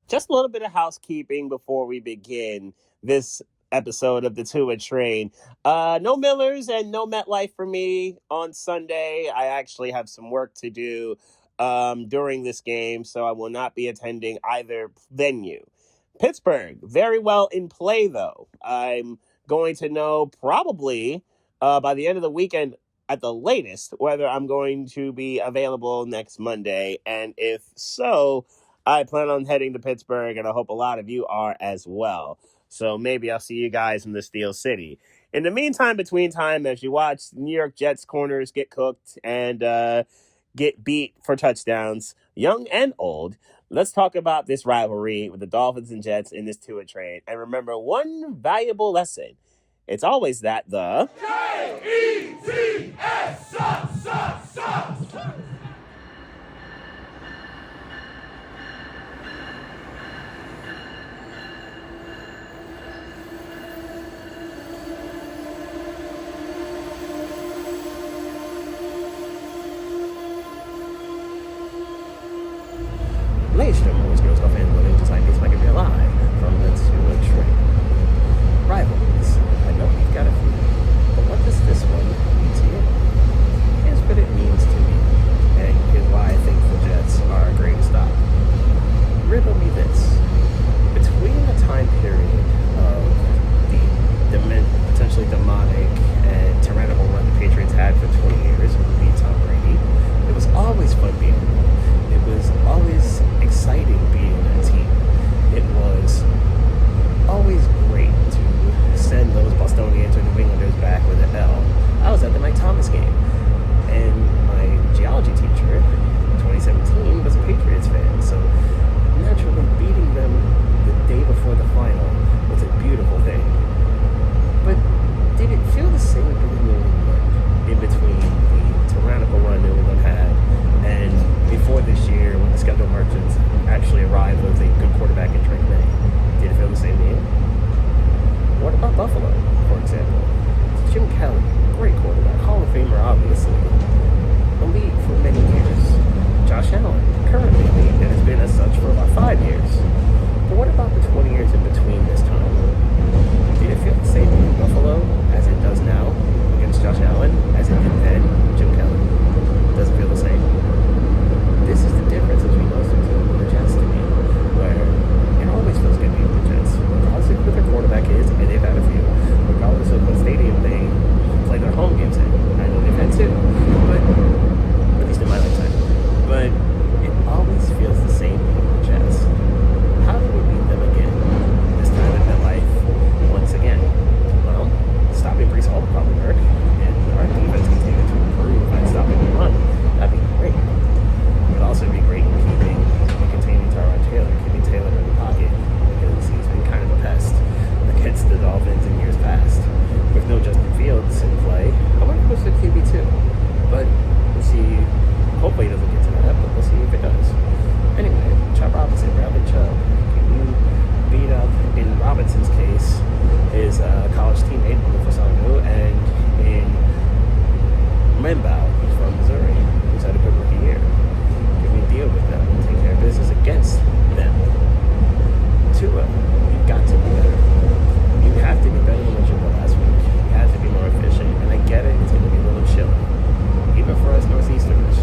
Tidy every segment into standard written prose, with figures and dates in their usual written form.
Just a little bit of housekeeping before we begin this episode of the Tua Train. No Millers and no MetLife for me on Sunday. I actually have some work to do during this game, so I will not be attending either venue. Pittsburgh, very well in play, though. I'm going to know probably by the end of the weekend at the latest whether I'm going to be available next Monday. And if so, I plan on heading to Pittsburgh, and I hope a lot of you are as well. So maybe I'll see you guys in the Steel City. In the meantime, between time, as you watch New York Jets corners get cooked and get beat for touchdowns, young and old, let's talk about this rivalry with the Dolphins and Jets in this Tua Train. And remember one valuable lesson. It's always that the Jets sucks. Ladies and gentlemen, boys, girls, golf fans, what just like this might be alive from the Tua Train. Rivalries. I know you've got a few, but what does this one mean to you? Here's what it means to me, and here's why I think the Jets are a great stop. Riddle me this. Between the time period of the potentially demonic and tyrannical run the Patriots had for 20 years with Tom Brady, it was always fun being there. It was always exciting being a team. It was always great to send those Bostonians or New Englanders back with an L. I was at the Mike Thomas game, and my geology teacher in 2017 was a Patriots fan, so naturally beating them the day before the final was a beautiful thing. But did it feel the same in New England in between the tyrannical run New England had and before this year, when the schedule merchants actually arrived with a good quarterback in Drake Maye? Did it feel the same to you? What about Buffalo, for example? Jim Kelly, great quarterback, Hall of Famer, obviously. Elite for many years. Josh Allen, currently elite, and has been as such for about 5 years. But what about the 20 years in between this time? Did it feel the same in Buffalo as it does now against Josh Allen, as it did then with Jim Kelly? Does it feel the same? This is the difference between those two teams and the Jets to me, where it always feels good being the Jets, regardless of who their quarterback is, and they've had a few, regardless of what stadium they play their home games in. I know they've had two, but at least in my lifetime. But it always feels the same being the Jets. How do we beat them again? This time in their life, once again. Well, stopping Breece Hall would probably work, and our defense continue to improve by stopping the run. That'd be great. It would also be great in keeping and containing Tyrod Taylor, keeping Taylor in the pocket, because he's been kind of a pest against the Dolphins in years past. With no Justin Fields in play, I wonder if it's a QB2. But we'll see. Hopefully he doesn't get to that, but we'll see if it does. Anyway, Chubb Robinson, Bradley Chubb. Can you beat up, in Robinson's case, his college teammate, Mufasanu, and in Limbaugh from Missouri, who's had a good rookie year? Can we deal with them and take care of business against them? Tua, you've got to be better. You have to be better than what you were last week. You have to be more efficient. And I get it, it's going to be a little chilly, even for us Northeasterners.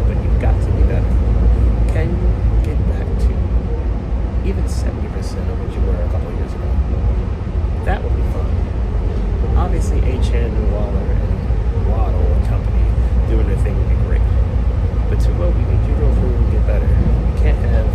But you've got to be better. Can you get back to even 70% of what you were a couple of years ago? That would be fun. Obviously, Achane and Waller and Waddle and company doing their thing would be great. But Tua, we need you to improve and get better. You can't have